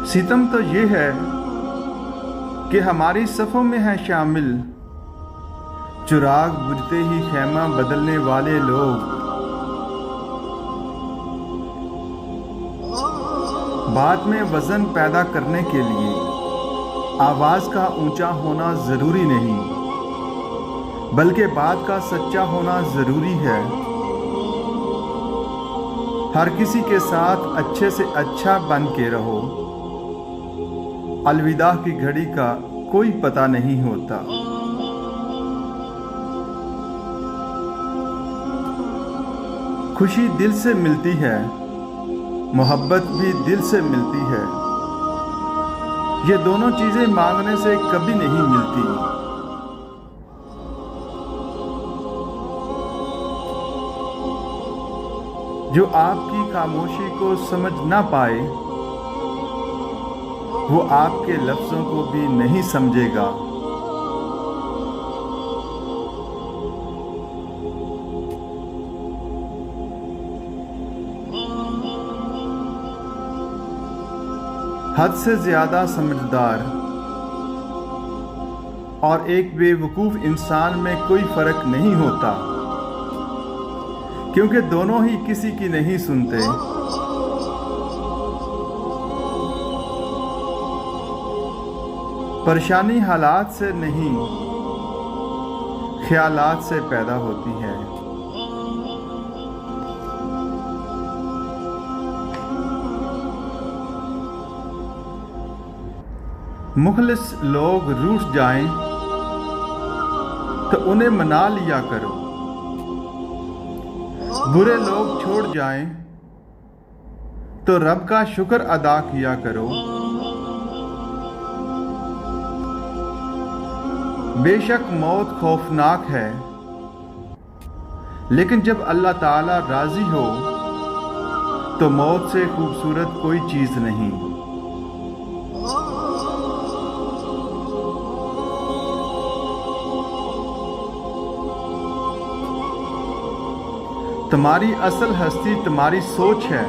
सितम तो ये है कि हमारी सफ़ों में है शामिल चिराग बुझते ही खैमा बदलने वाले लोग। बात में वज़न पैदा करने के लिए आवाज़ का ऊंचा होना ज़रूरी नहीं, बल्कि बात का सच्चा होना ज़रूरी है। हर किसी के साथ अच्छे से अच्छा बन के रहो। अलविदा की घड़ी का कोई पता नहीं होता। खुशी दिल से मिलती है, मोहब्बत भी दिल से मिलती है। ये दोनों चीज़ें मांगने से कभी नहीं मिलती। जो आपकी खामोशी को समझ ना पाए, वो आपके लफ्ज़ों को भी नहीं समझेगा। हद से ज़्यादा समझदार और एक बेवकूफ़ इंसान में कोई फ़र्क नहीं होता, क्योंकि दोनों ही किसी की नहीं सुनते। परेशानी हालात से नहीं, ख्यालात से पैदा होती है। मुखलिस लोग रूठ जाएं तो उन्हें मना लिया करो। बुरे लोग छोड़ जाएं तो रब का शुक्र अदा किया करो। बेशक मौत खौफनाक है, लेकिन जब अल्लाह ताला राज़ी हो तो मौत से खूबसूरत कोई चीज़ नहीं। तुम्हारी असल हस्ती तुम्हारी सोच है,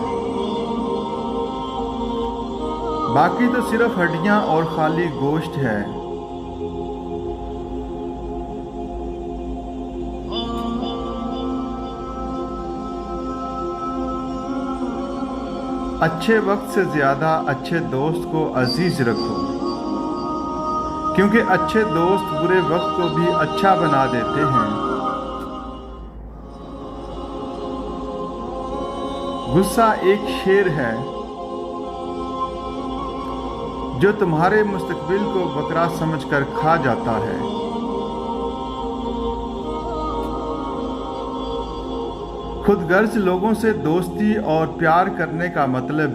बाकी तो सिर्फ हड्डियां और खाली गोश्त है। अच्छे वक्त से ज़्यादा अच्छे दोस्त को अजीज रखो, क्योंकि अच्छे दोस्त बुरे वक्त को भी अच्छा बना देते हैं। गुस्सा एक शेर है जो तुम्हारे मुस्तकबिल को बकरा समझकर खा जाता है। खुदगर्ज लोगों से दोस्ती और प्यार करने का मतलब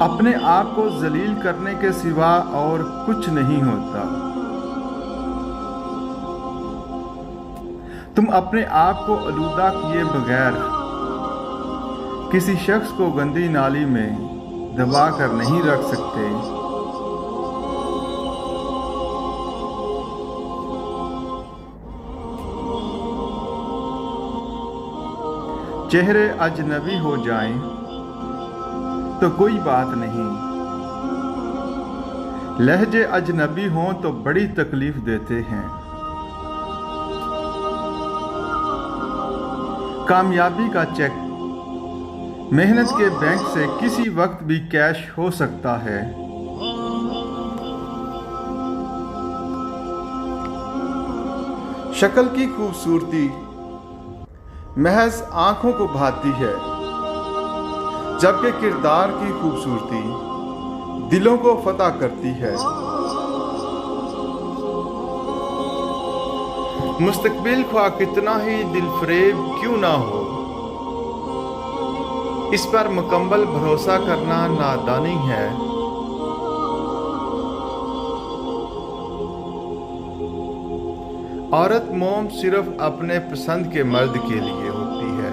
अपने आप को जलील करने के सिवा और कुछ नहीं होता। तुम अपने आप को आलूदा किए बगैर किसी शख्स को गंदी नाली में दबा कर नहीं रख सकते। चेहरे अजनबी हो जाएं तो कोई बात नहीं, लहजे अजनबी हों तो बड़ी तकलीफ देते हैं। कामयाबी का चेक मेहनत के बैंक से किसी वक्त भी कैश हो सकता है। शक्ल की खूबसूरती महज आंखों को भाती है, जबकि किरदार की खूबसूरती दिलों को फतह करती है। मुस्तकबिल ख्वाह कितना ही दिलफरेब क्यों ना हो, इस पर मुकम्मल भरोसा करना नादानी है। औरत मोम सिर्फ अपने पसंद के मर्द के लिए होती है,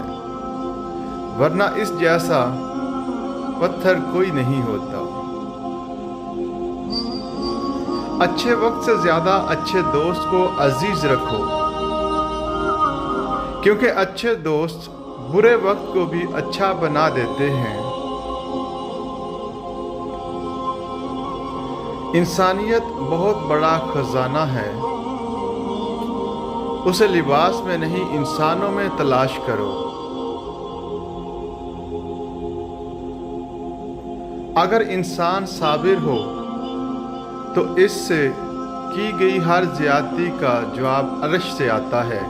वरना इस जैसा पत्थर कोई नहीं होता। अच्छे वक्त से ज्यादा अच्छे दोस्त को अजीज रखो, क्योंकि अच्छे दोस्त बुरे वक्त को भी अच्छा बना देते हैं। इंसानियत बहुत बड़ा खजाना है, उसे लिबास में नहीं इंसानों में तलाश करो। अगर इंसान साबिर हो तो इससे की गई हर ज्यादती का जवाब अर्श से आता है।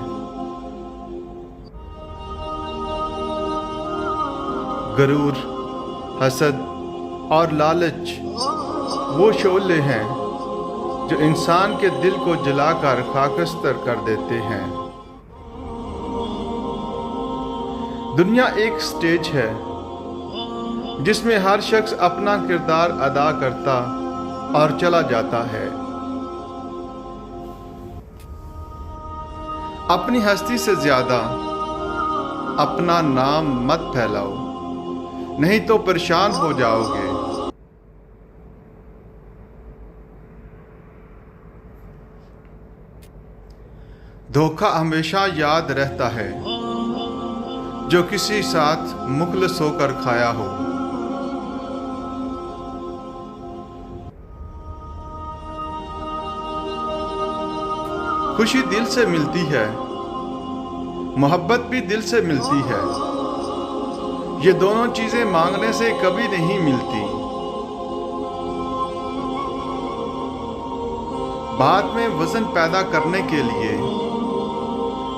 गरूर, हसद और लालच वो शोले हैं जो इंसान के दिल को जलाकर खाकस्तर कर देते हैं। दुनिया एक स्टेज है जिसमें हर शख्स अपना किरदार अदा करता और चला जाता है। अपनी हस्ती से ज्यादा अपना नाम मत फैलाओ, नहीं तो परेशान हो जाओगे। धोखा हमेशा याद रहता है जो किसी साथ मुखलिस होकर खाया हो। खुशी दिल से मिलती है, मोहब्बत भी दिल से मिलती है। ये दोनों चीजें मांगने से कभी नहीं मिलती। बात में वजन पैदा करने के लिए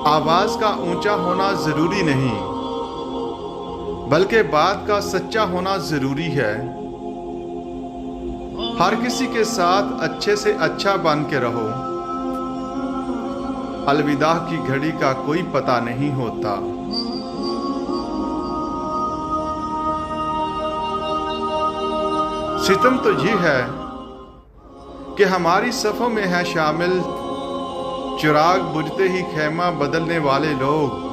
आवाज का ऊंचा होना जरूरी नहीं, बल्कि बात का सच्चा होना जरूरी है। हर किसी के साथ अच्छे से अच्छा बन के रहो। अलविदा की घड़ी का कोई पता नहीं होता। सितम तो ये है कि हमारी सफ़ों में है शामिल चिराग बुझते ही खैमा बदलने वाले लोग।